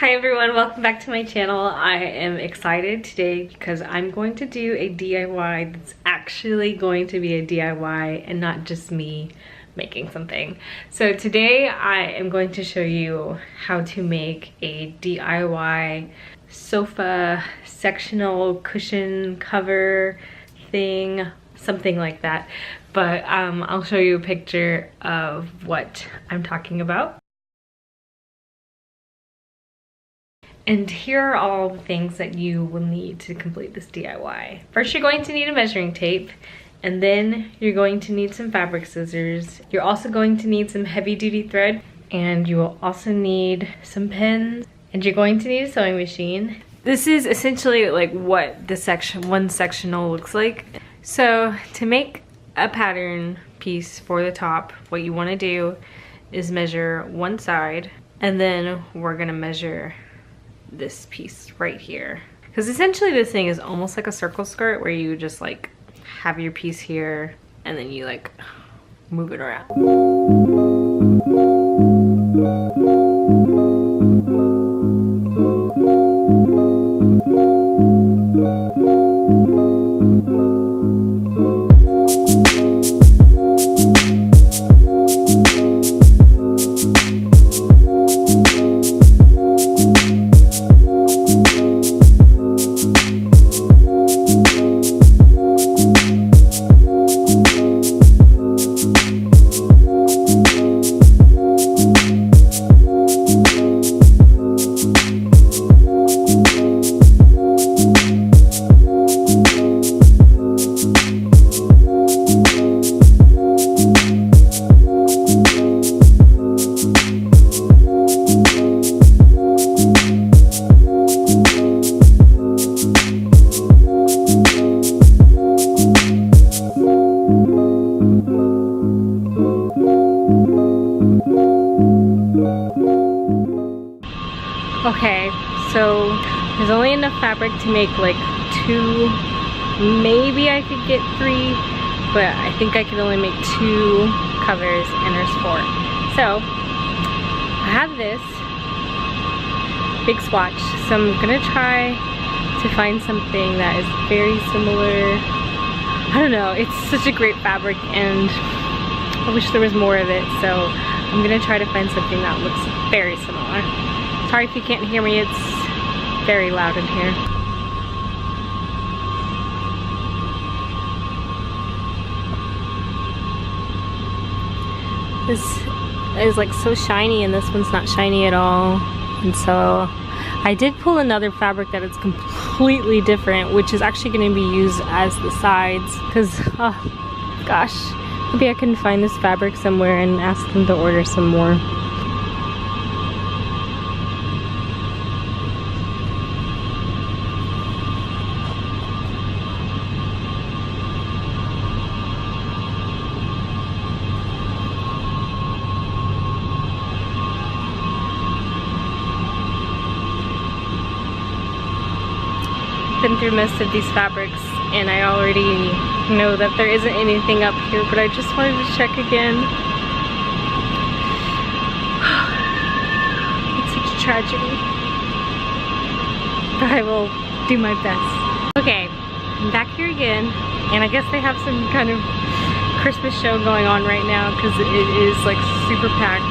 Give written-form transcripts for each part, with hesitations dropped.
Hi everyone, welcome back to my channel. I am excited today because I'm going to do a DIY that's actually going to be a DIY and not just me making something. So today I am going to show you how to make a DIY sofa sectional cushion cover thing, something like that. But I'll show you a picture of what I'm talking about. And here are all the things that you will need to complete this DIY. First, you're going to need a measuring tape, and then you're going to need some fabric scissors. You're also going to need some heavy-duty thread, and you will also need some pins, and you're going to need a sewing machine. This is essentially like what the one sectional looks like. So to make a pattern piece for the top, what you want to do is measure one side, and then we're gonna measure this piece right here, because essentially this thing is almost like a circle skirt where you just like have your piece here and then you like move it around. Okay, so there's only enough fabric to make like 2, maybe I could get 3, but I think I could only make 2 covers and there's 4. So I have this big swatch, so I'm gonna try to find something that is very similar. I don't know, it's such a great fabric and I wish there was more of it, so I'm gonna try to find something that looks very similar. Sorry if you can't hear me, it's very loud in here. This is like so shiny and this one's not shiny at all. And so I did pull another fabric that is completely different, which is actually going to be used as the sides. Because, oh gosh, maybe I can find this fabric somewhere and ask them to order some more. Been through most of these fabrics and I already know that there isn't anything up here, but I just wanted to check again. It's such a tragedy, but I will do my best. Okay, I'm back here again, and I guess they have some kind of Christmas show going on right now because it is like super packed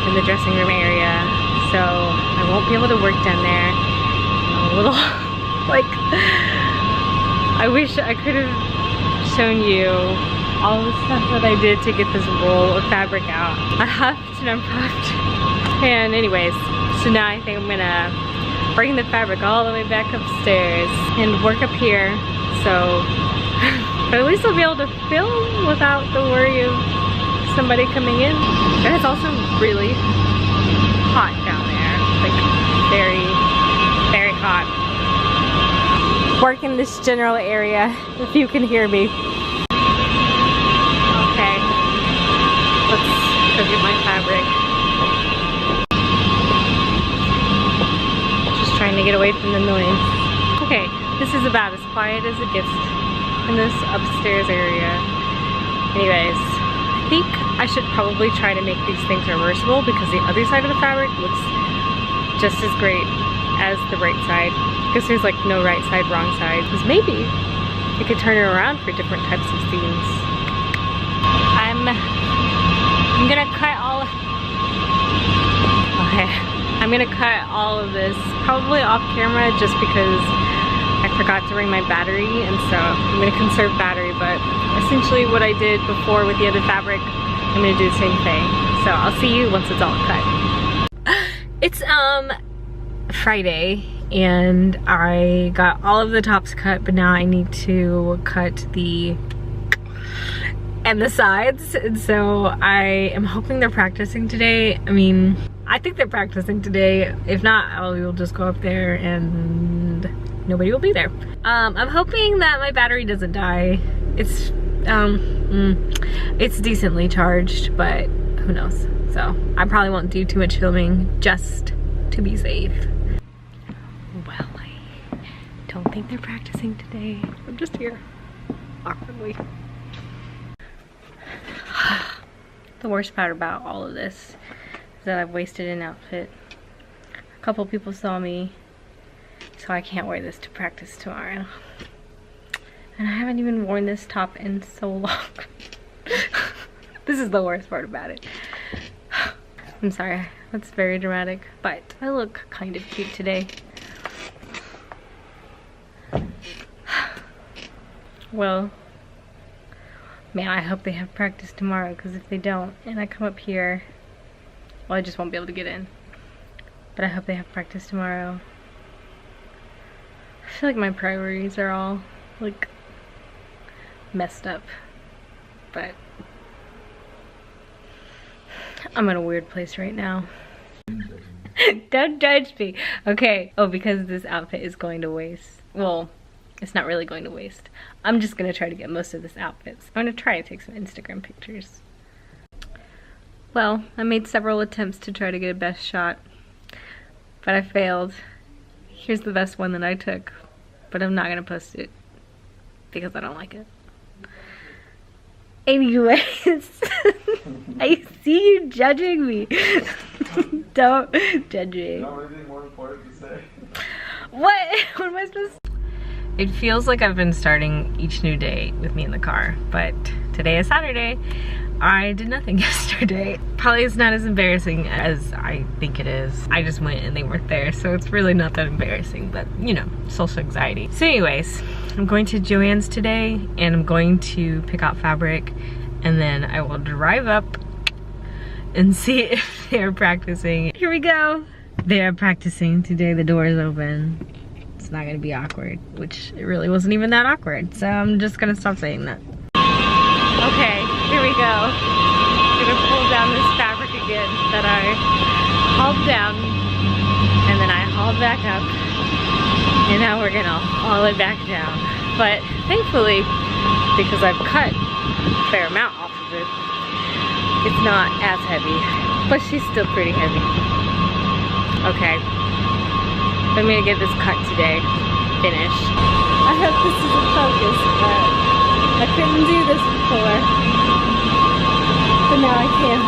in the dressing room area, so I won't be able to work down there. I'm a little like, I wish I could have shown you all the stuff that I did to get this roll of fabric out. I huffed and I'm puffed. And anyways, so now I think I'm gonna bring the fabric all the way back upstairs and work up here. So, but at least I'll be able to film without the worry of somebody coming in. And it's also really hot down there. Like, very, very hot. Work in this general area, if you can hear me. Okay, let's go get my fabric. Just trying to get away from the noise. Okay, this is about as quiet as it gets in this upstairs area. Anyways, I think I should probably try to make these things reversible because the other side of the fabric looks just as great as the right side. Because there's like no right side, wrong side. Because maybe you could turn it around for different types of scenes. I'm gonna cut all of, okay. I'm gonna cut all of this probably off camera just because I forgot to bring my battery, and so I'm gonna conserve battery, but essentially what I did before with the other fabric, I'm gonna do the same thing. So I'll see you once it's all cut. It's Friday and I got all of the tops cut, but now I need to cut the sides, and so I am hoping they're practicing today. I mean, I think they're practicing today. If not, I will just go up there and nobody will be there. I'm hoping that my battery doesn't die. It's decently charged, but who knows. So I probably won't do too much filming just to be safe. Well, I don't think they're practicing today. I'm just here awkwardly. The worst part about all of this is that I've wasted an outfit. A couple people saw me, so I can't wear this to practice tomorrow. And I haven't even worn this top in so long. This is the worst part about it. I'm sorry, that's very dramatic, but I look kind of cute today. Well, man, I hope they have practice tomorrow, because if they don't and I come up here, well, I just won't be able to get in. But I hope they have practice tomorrow. I feel like my priorities are all like messed up, but I'm in a weird place right now. Don't judge me. Okay. Oh, because this outfit is going to waste. Well, it's not really going to waste. I'm just gonna try to get most of this outfit. I'm gonna try to take some Instagram pictures. Well, I made several attempts to try to get a best shot, but I failed. Here's the best one that I took, but I'm not gonna post it because I don't like it. Anyways, I see you judging me. Don't judge me. You don't have anything more important to say? What? What am I supposed to? It feels like I've been starting each new day with me in the car, but today is Saturday. I did nothing yesterday. Probably it's not as embarrassing as I think it is. I just went and they weren't there, so it's really not that embarrassing, but you know, social anxiety. So anyways, I'm going to Joann's today and I'm going to pick out fabric, and then I will drive up and see if they're practicing. Here we go. They're practicing today. The door is open. It's not gonna be awkward, which it really wasn't even that awkward, so I'm just gonna stop saying that. Okay, here we go. I'm gonna pull down this fabric again that I hauled down, and then I hauled back up, and now we're gonna haul it back down. But thankfully, because I've cut a fair amount off of it, it's not as heavy, but she's still pretty heavy. Okay. I'm gonna get this cut today, finished. I hope this is a focus, but I couldn't do this before. But now I can.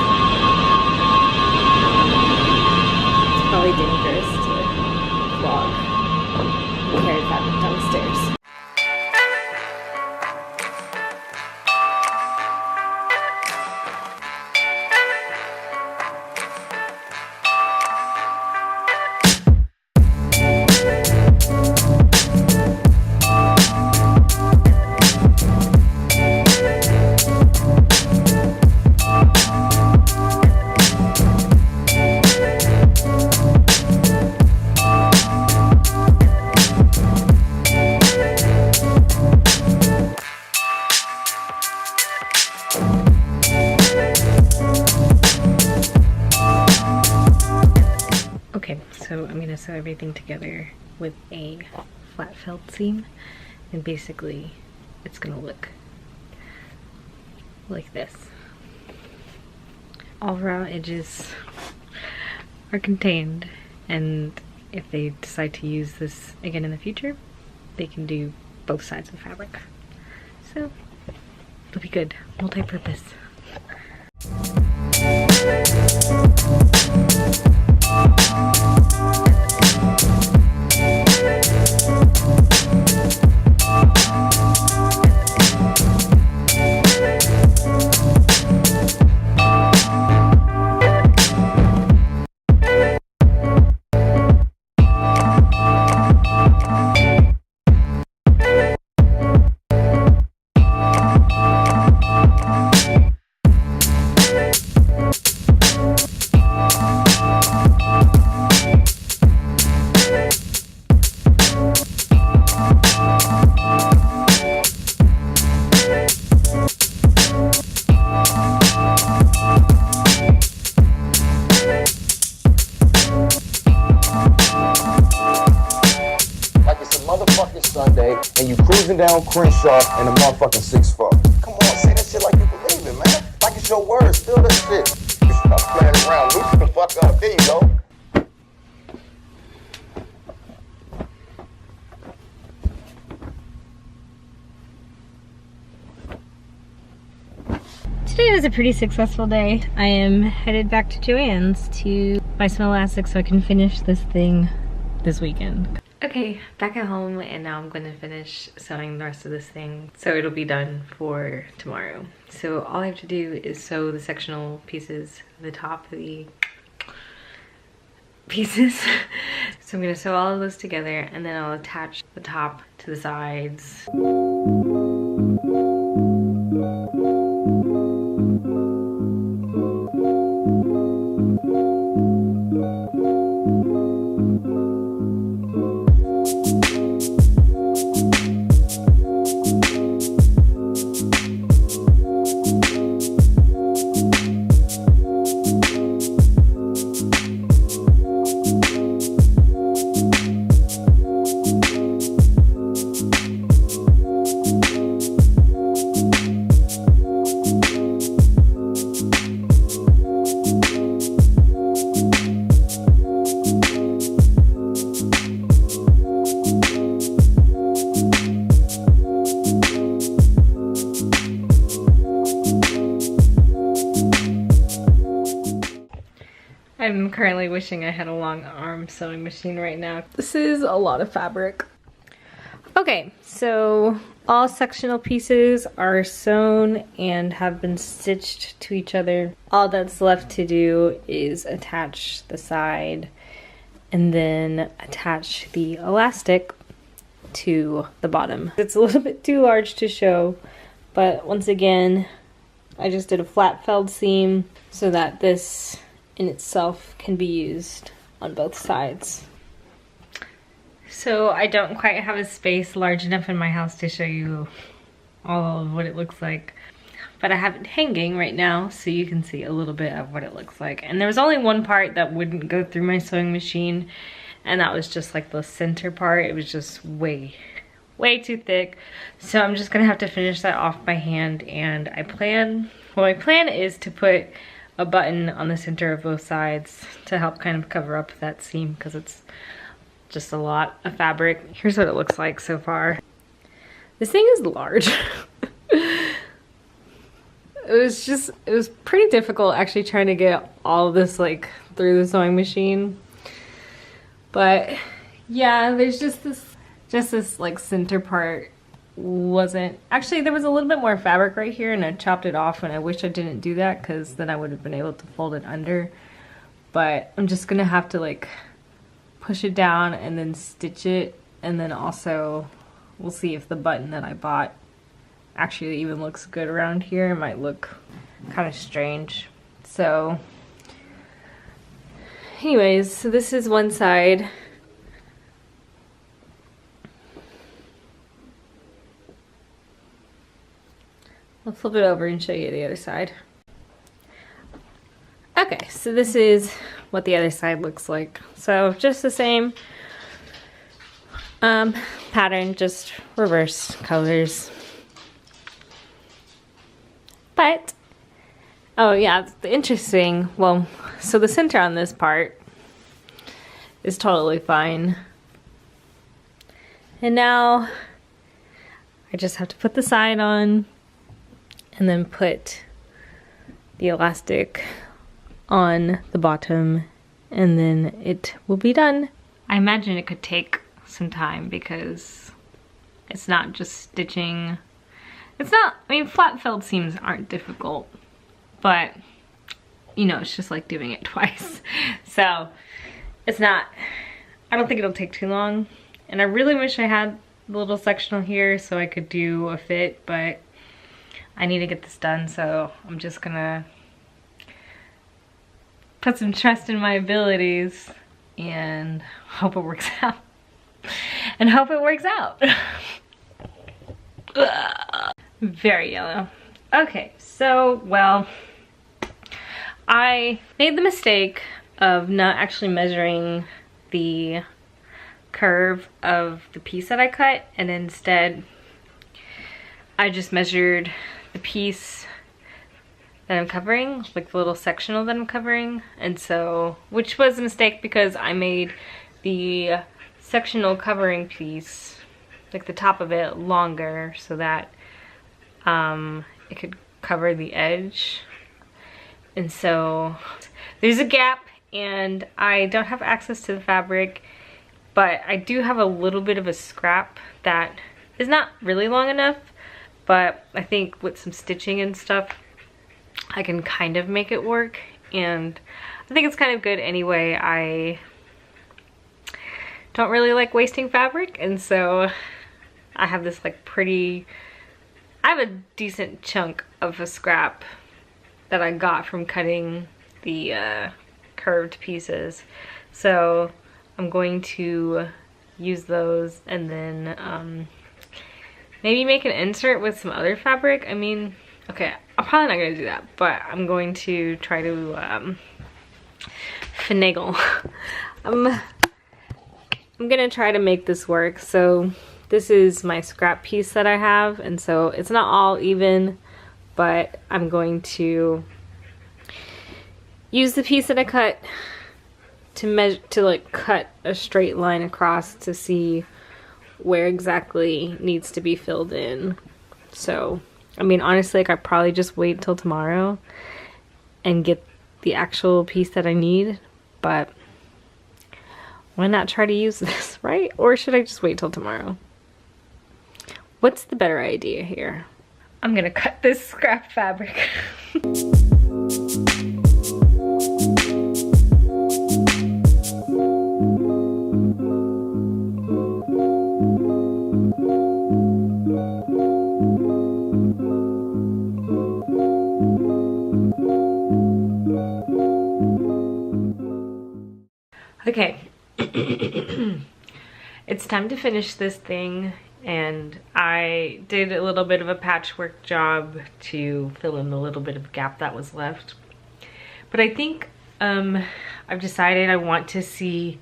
It's probably dangerous to vlog and carry fabric downstairs. Okay, so I'm gonna sew everything together with a flat felt seam, and basically it's gonna look like this. All raw edges are contained, and if they decide to use this again in the future, they can do both sides of the fabric. So it'll be good, multi-purpose. Cruising down Crenshaw in a motherfucking 6'4". Come on, say that shit like you believe it, man. Like it's your word, still that shit. Stop playing around, loosen the fuck up. There you go. Today was a pretty successful day. I am headed back to Joann's to buy some elastic so I can finish this thing this weekend. Okay, back at home, and now I'm going to finish sewing the rest of this thing so it'll be done for tomorrow. So all I have to do is sew the sectional pieces, the top of the pieces. So I'm going to sew all of those together, and then I'll attach the top to the sides. I'm currently wishing I had a long arm sewing machine right now. This is a lot of fabric. Okay, so all sectional pieces are sewn and have been stitched to each other. All that's left to do is attach the side and then attach the elastic to the bottom. It's a little bit too large to show, but once again, I just did a flat felled seam so that this in itself can be used on both sides. So I don't quite have a space large enough in my house to show you all of what it looks like, but I have it hanging right now so you can see a little bit of what it looks like. And there was only one part that wouldn't go through my sewing machine, and that was just like the center part. It was just way too thick, so I'm just gonna have to finish that off by hand. And my plan is to put a button on the center of both sides to help kind of cover up that seam because it's just a lot of fabric. Here's what it looks like so far. This thing is large. It was pretty difficult actually trying to get all of this like through the sewing machine. But yeah, there's just this like center part wasn't, actually there was a little bit more fabric right here and I chopped it off, and I wish I didn't do that because then I would have been able to fold it under. But I'm just gonna have to like push it down and then stitch it, and then also we'll see if the button that I bought actually even looks good around here. It might look kind of strange. So anyways, so this is one side. I'll flip it over and show you the other side. Okay, so this is what the other side looks like. So just the same pattern, just reverse colors. But, oh yeah, the interesting, well, so the center on this part is totally fine. And now I just have to put the side on and then put the elastic on the bottom, and then it will be done. I imagine it could take some time because it's not just stitching. It's not, I mean, flat felled seams aren't difficult, but you know, it's just like doing it twice. So it's not, I don't think it'll take too long. And I really wish I had the little sectional here so I could do a fit, but I need to get this done, so I'm just gonna put some trust in my abilities and hope it works out. And hope it works out. Very yellow. Okay, so, well, I made the mistake of not actually measuring the curve of the piece that I cut, and instead I just measured the piece that I'm covering, like the little sectional that I'm covering, and so, which was a mistake because I made the sectional covering piece, like the top of it, longer so that it could cover the edge. And so there's a gap and I don't have access to the fabric, but I do have a little bit of a scrap that is not really long enough, but I think with some stitching and stuff I can kind of make it work, and I think it's kind of good anyway. I don't really like wasting fabric, and so I have this like I have a decent chunk of a scrap that I got from cutting the curved pieces. So I'm going to use those and then maybe make an insert with some other fabric. I mean, okay, I'm probably not gonna do that, but I'm going to try to finagle. I'm gonna try to make this work. So this is my scrap piece that I have, and so it's not all even, but I'm going to use the piece that I cut to measure, to like cut a straight line across to see where exactly needs to be filled in. So I mean, honestly, I could probably just wait till tomorrow and get the actual piece that I need, but why not try to use this, right? Or should I just wait till tomorrow? What's the better idea here? I'm gonna cut this scrap fabric. Okay, it's time to finish this thing, and I did a little bit of a patchwork job to fill in the little bit of gap that was left. But I think I've decided I want to see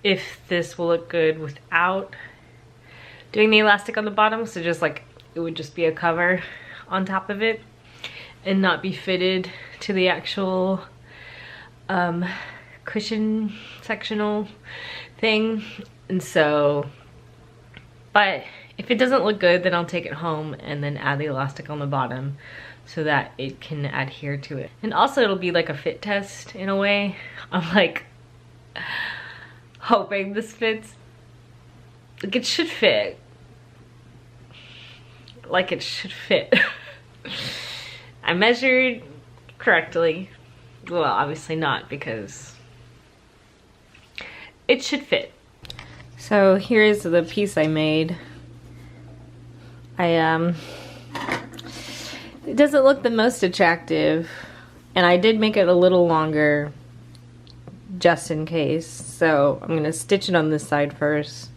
if this will look good without doing the elastic on the bottom, so just like it would just be a cover on top of it and not be fitted to the actual cushion sectional thing. And so, but if it doesn't look good, then I'll take it home and then add the elastic on the bottom so that it can adhere to it. And also it'll be like a fit test in a way. I'm like hoping this fits. Like it should fit. Like it should fit. I measured correctly. Well, obviously not, because it should fit. So here's the piece I made. It doesn't look the most attractive, and I did make it a little longer just in case. So I'm gonna stitch it on this side first,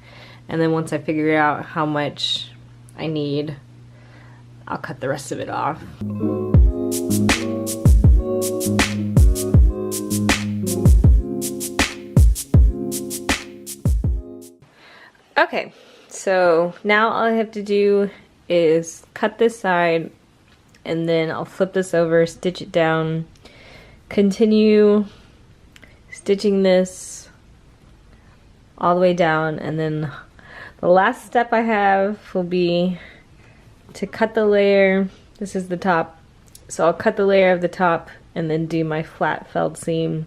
and then once I figure out how much I need, I'll cut the rest of it off. Okay, so now all I have to do is cut this side, and then I'll flip this over, stitch it down, continue stitching this all the way down, and then the last step I have will be to cut the layer. This is the top, so I'll cut the layer of the top and then do my flat felled seam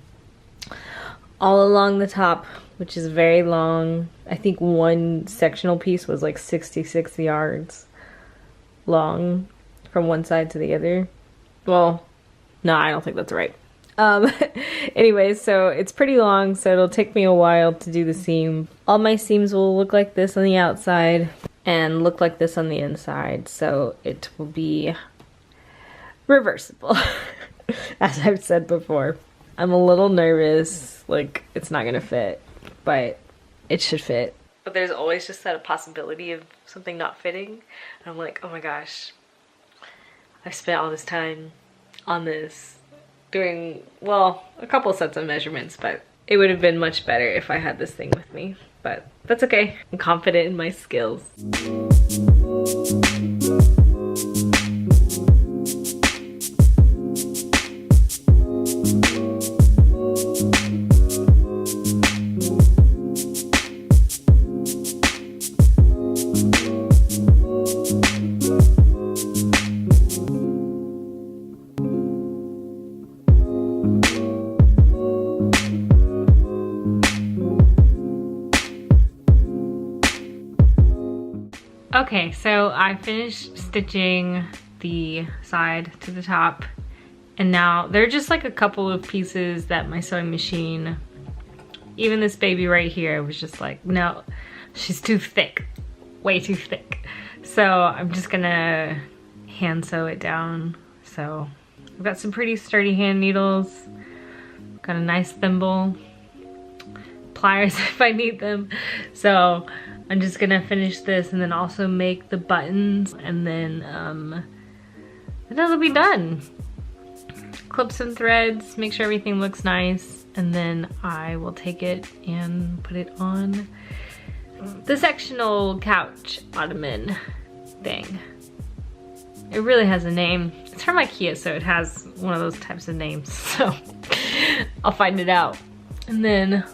all along the top, which is very long. I think one sectional piece was like 66 yards long from one side to the other. Well, no, I don't think that's right. Anyways, so it's pretty long, so it'll take me a while to do the seam. All my seams will look like this on the outside and look like this on the inside, so it will be reversible, as I've said before. I'm a little nervous, like it's not gonna fit, but it should fit. But there's always just that possibility of something not fitting, and I'm like, oh my gosh, I've spent all this time on this, doing, well, a couple sets of measurements, but it would have been much better if I had this thing with me, but that's okay. I'm confident in my skills. Okay, so I finished stitching the side to the top, and now there are just like a couple of pieces that my sewing machine, even this baby right here, was just like, no, she's too thick, way too thick. So I'm just gonna hand sew it down. So I've got some pretty sturdy hand needles, got a nice thimble, pliers if I need them. So I'm just gonna finish this and then also make the buttons, and then it'll be done. Clip some threads, make sure everything looks nice, and then I will take it and put it on the sectional couch ottoman thing. It really has a name. It's from IKEA, so it has one of those types of names. So I'll find it out. And then